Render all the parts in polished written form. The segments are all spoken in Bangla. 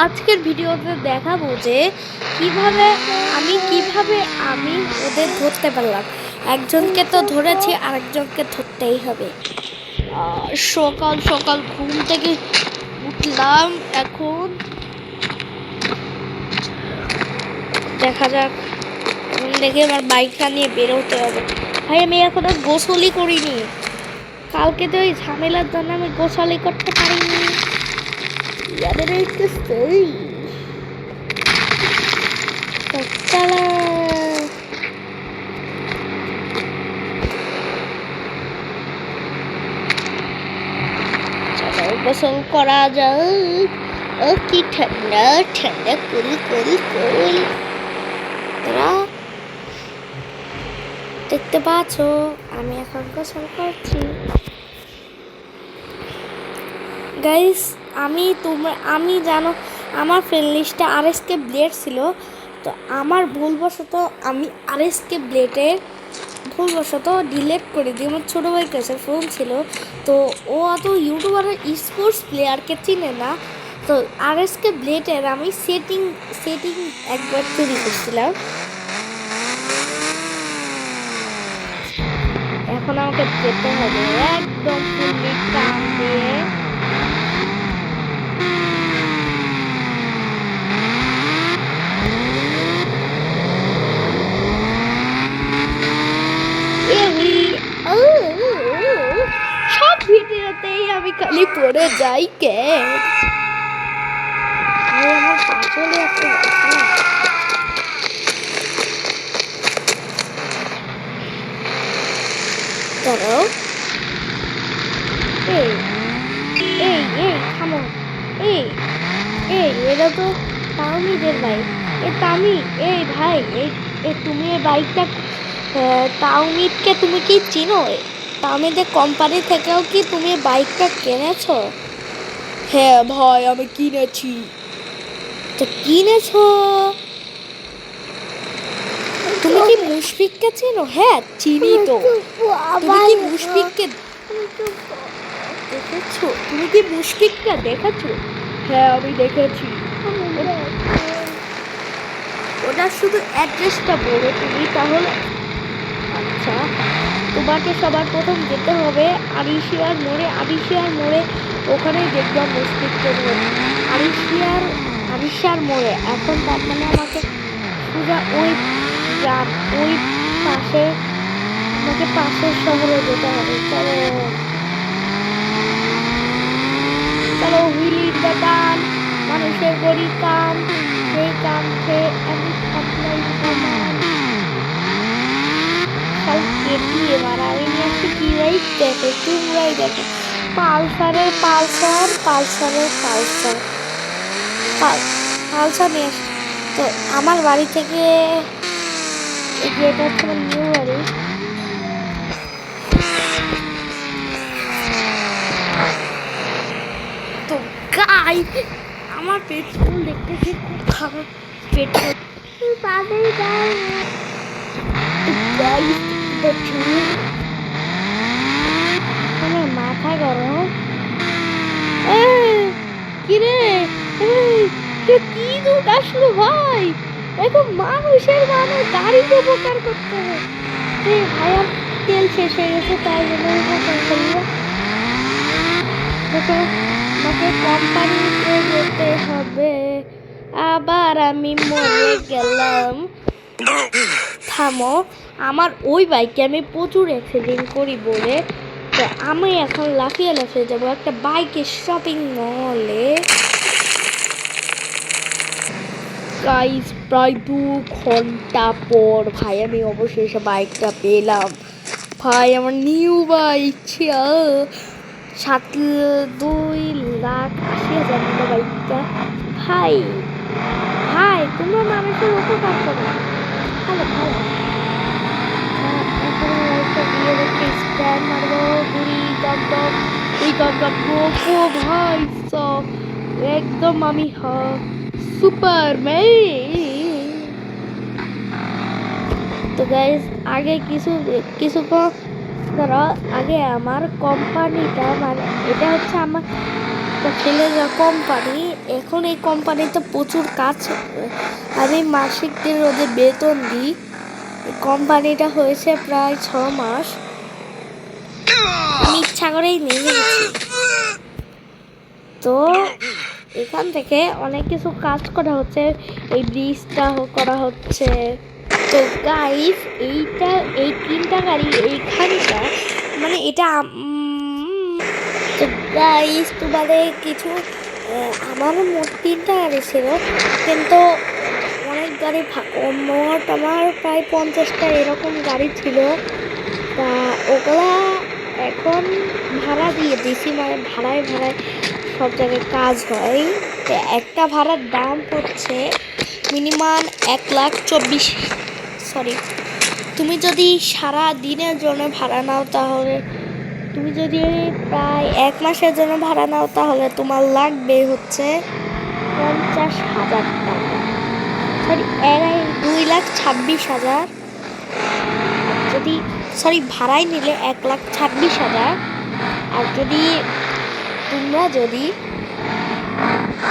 আজকের ভিডিওতে দেখাবো যে কিভাবে আমি ওদের ধরতে পারলাম। একজনকে তো ধরেছি, আরেকজনকে ধরতেই হবে। সকাল সকাল ঘুম থেকে উঠলাম, এখন দেখা যাক। দেখে আমার বাইকটা নিয়ে বেরোতে হবে। ভাই আমি এখনো গোসলই করিনি। কালকে তো ওই ঝামেলার জন্য আমি গোসলই করতে পারিনি। ইয়াদের একটু স্টোরি গোসল করা যাক। ও কি ঠান্ডা ঠান্ডা, কুল কুল কুল। তোরা দেখতে পাচ্ছ আমি এখন গোসল করছি। গাইস আমি জানো আমার ফ্রেন্ড লিস্টে আরএসকে ব্লেড ছিল, তো আমার ভুলবশত আমি আরএসকে ব্লেডের ভুলবশত ডিলিট করে দিই। আমার ছোটো ভাইয়ের কাছে ফোন ছিল, তো ও অত ইউটিউবার স্পোর্টস প্লেয়ারকে চিনে না। তো আরএসকে ব্লেডের আমি সেটিং একবার তৈরি করছিলাম। এখন আমাকে যেতে হবে একদম ফুললি টান দিয়ে। সব ভিডিওতেই আমি খালি পড়ে যাই কে আমার পাগলে একটা দাঁড়াও। এই এই এই থামো। এই এই এটা তো তাওমিদের বাইক। এই ভাই, এই তুমি এই বাইকটা তাওমিদকে তুমি কি চিনো? তাওমিদের কোম্পানি থেকেও কি তুমি বাইকটা কিনেছো? হ্যাঁ ভাই আমি কিনেছি। তো কিনেছো? তুমি কি মুশফিককে চিনো? হ্যাঁ চিনি তো। তুমি কি মুশফিককে দেখেছো? তুমি কি মুশফিককে দেখেছো? হ্যাঁ আমি দেখেছি। ওটা শুধু অ্যাড্রেসটা বলো তুমি তাহলে। আচ্ছা, তোমাকে সবার প্রথম যেতে হবে আরিশিয়ার মোড়ে। ওখানে দেখলাম মুশফিককে আরিশিয়ার মোড়ে। এখন তার মানে আমাকে সোজা ওই পাশে আমাকে পাশের শহরে যেতে হবে। চলো হুইল ইন দ্য টান, মানুষের গরিব কান, সেই কান খেয়ে আমি সাপ্লাই কমান। কাল কেটিয়ে মারা আমি নিয়ে আসছি কি বাইক দেখো, তোমরাই দেখো। পালসার নিয়ে আসছি। তো আমার বাড়ি থেকে এটা হচ্ছে আমার নিউ বাড়ি। তো গাই আমার পেট্রোল দেখতেছি খুব খারাপ পেট্রোল। আমার মাথা গরম। কিরে কি দুধ আসলো ভাই? এখন মানুষের গাড়ির উপকার করতে হবে। ভাই আর তেল শেষ হয়ে গেছে, তাই জন্য উপকার করলো। আমাকে কোম্পানিতে যেতে হবে, আবার আমি মরে গেলাম। থামো, আমার ওই বাইকে আমি প্রচুর অ্যাক্সিডেন্ট করি বলে তো আমি এখন লাফিয়ে যাবো একটা বাইকের শপিং মলে। গাইস প্রায় 2 ঘন্টা পর ভাই আমি অবশেষে বাইকটা পেলাম। ভাই আমার নিউ বাইক ছিল 2,80,000 বাইকটা। ভাই তোমরা মানুষের উপকার করো। ভালো ভাই সব একদম আমি সুপারম্যান। তো গাইস আগে কিছুক্ষণ ধরো আগে আমার কোম্পানিটা মানে এটা হচ্ছে আমার ফেলে যাওয়া কোম্পানি। এখন এই কোম্পানিতে প্রচুর কাজ, আমি মাসিকদের ওদের বেতন দিই। কোম্পানিটা হয়েছে প্রায় 6 মাস। আমি ইচ্ছা করেই নেমে গেছি। তো এখান থেকে অনেক কিছু কাজ করা হচ্ছে, এই ব্রিজটা করা হচ্ছে। তো গাইস এইটা, এই 3টা গাড়ি এইখানটা, মানে এটা তো গাইস তোমাদের কিছু, আমার মোট 3টা গাড়ি ছিল, কিন্তু অনেক গাড়ি মোট আমার প্রায় 50টা এরকম গাড়ি ছিল। তা ওগুলা এখন ভাড়া দিয়ে দিছি, মানে ভাড়ায় সব জায়গায় কাজ হয়। তো একটা ভাড়ার দাম হচ্ছে মিনিমাম 1,24,000, সরি, তুমি যদি সারা দিনের জন্য ভাড়া নাও তাহলে, তুমি যদি প্রায় 1 মাসের জন্য ভাড়া নাও তাহলে তোমার লাগবে হচ্ছে 50,000 টাকা, সরি 2,26,000। যদি ভাড়ায় নিলে 1,26,000। আর যদি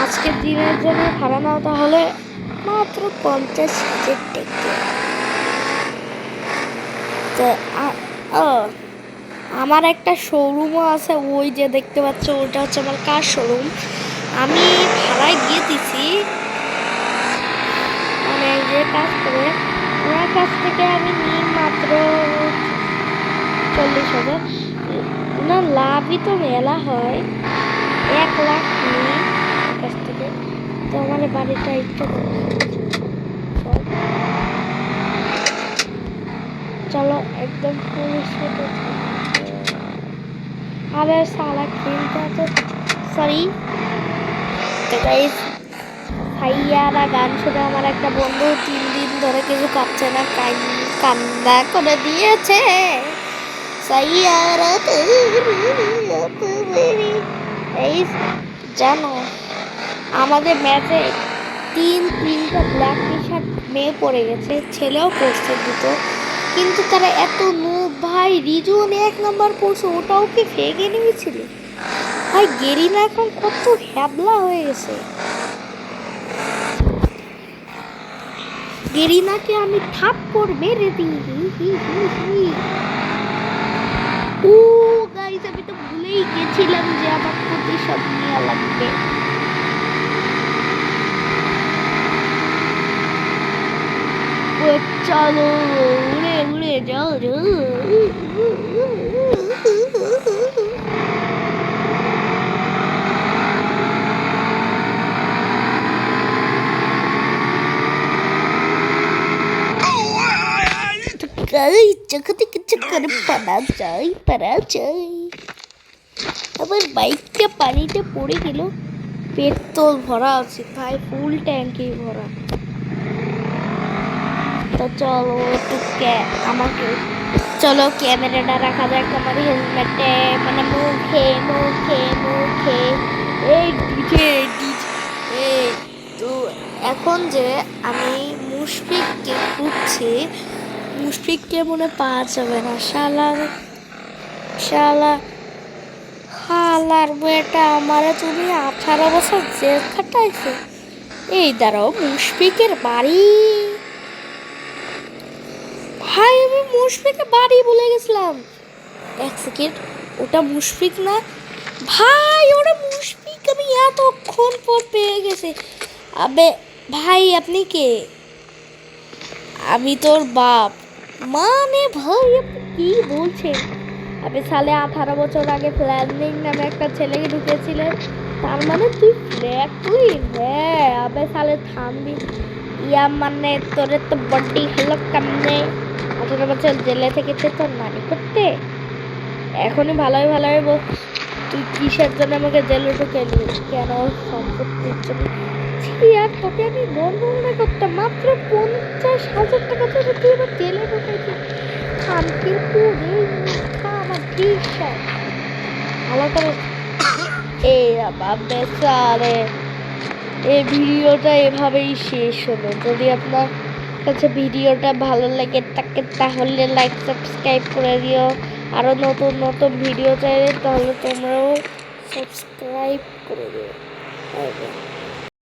আজকের দিনের জন্য ভাড়া নাও তাহলে মাত্র 50,000 টাকা। তো আমার একটা শোরুমও আছে, ওই যে দেখতে পাচ্ছ ওটা হচ্ছে আমার কার শোরুম। আমি ভাড়ায় দিয়ে দিছি, মানে যে কাজ করে ওনার কাছ থেকে আমি নিই মাত্র 40,000। না লাভই তো মেলা হয়, 1 লাখ নিই কাছ থেকে। তো আমার বাড়িটা একটু চলো একদম আরে সালা খেলতে তো, সরি। তো গাইস ভাইয়ারা গান শুনে আমার একটা বন্ধু 3 দিন ধরে কিছু খাচ্ছে না, কান্না করে দিয়েছে। এই জানো আমাদের ম্যাচে 3টা ব্ল্যাক টি শার্ট মেয়ে পড়ে গেছে, ছেলেও পড়ছে দুটো, কিন্তু তারা এত নুব ভাই। রিজন 1 নাম্বার পড়ছে, ওটাও কি ফেক এনিমি ছিল ভাই। গেরিনা এখন কত হ্যাবলা হয়ে গেছে। গেরিনাকে আমি থাপ্পড় মেরে দিই। ও গাইস আমি তো ভুলেই গেছিলাম যে আমার প্রতিশোধ নেওয়া লাগবে। চলো উড়ে যাও। চক্কর পানা চাই। আবার বাইকটা পানিতে পড়ে গেল। পেট্রোল ভরা আছে ভাই, ফুল ট্যাঙ্কি ভরা। তো চলো একটু চলো ক্যামেরাটা রাখা যাক আমার হেলমেটে, মানে মুখে। এই ডিজে তো এখন যে আমি মুশফিককে খুঁজছি, মুশফিককে মনে পাওয়া যাবে না। হালার বেটা আমারে তুমি 18 বছর জেল খাটাইছে। এই দাঁড়াও, মুশফিকের বাড়ি ভাই, আমি মুশফিকের বাড়ি বলে গেছিলাম। 1 সেকেন্ড, ওটা মুশফিক না ভাই, ওটা মুশফিক। আমি এতক্ষণ পর পেয়ে গেছি। আবে ভাই আপনি কে? আমি তোর বাপ। মানে ভাই আপনি কি বলছেন? আপনি সালে 18 বছর আগে প্ল্যানিং নামে একটা ছেলেকে ঢুকেছিলেন, তার মানে তুই হ্যাঁ। আবে সালে থামবি, মানে তোরে তো বড্ডি হলো কামনে। 18 বছর জেলে থেকেছে তোর নানি করতে। এখনই ভালোই বল, তুই কিসের জন্য আমাকে জেলে ঢুকেলি? কেন? সম্পত্তির জন্য। আর তোকে আমি বলবো না করতে, মাত্র 50,000 টাকা ধরে তুই আমার জেলে ঢুকেছি। শান্তির পুরে আমার বিশ্বাস ভালো করে। এই বাবা সারে, এই ভিডিওটা এভাবেই শেষ হলো। যদি আপনার কাছে ভিডিওটা ভালো লাগে থাকে তাহলে লাইক সাবস্ক্রাইব করে দিও। আরও নতুন ভিডিও চাইলে তাহলে তোমরাও সাবস্ক্রাইব করে দেবো।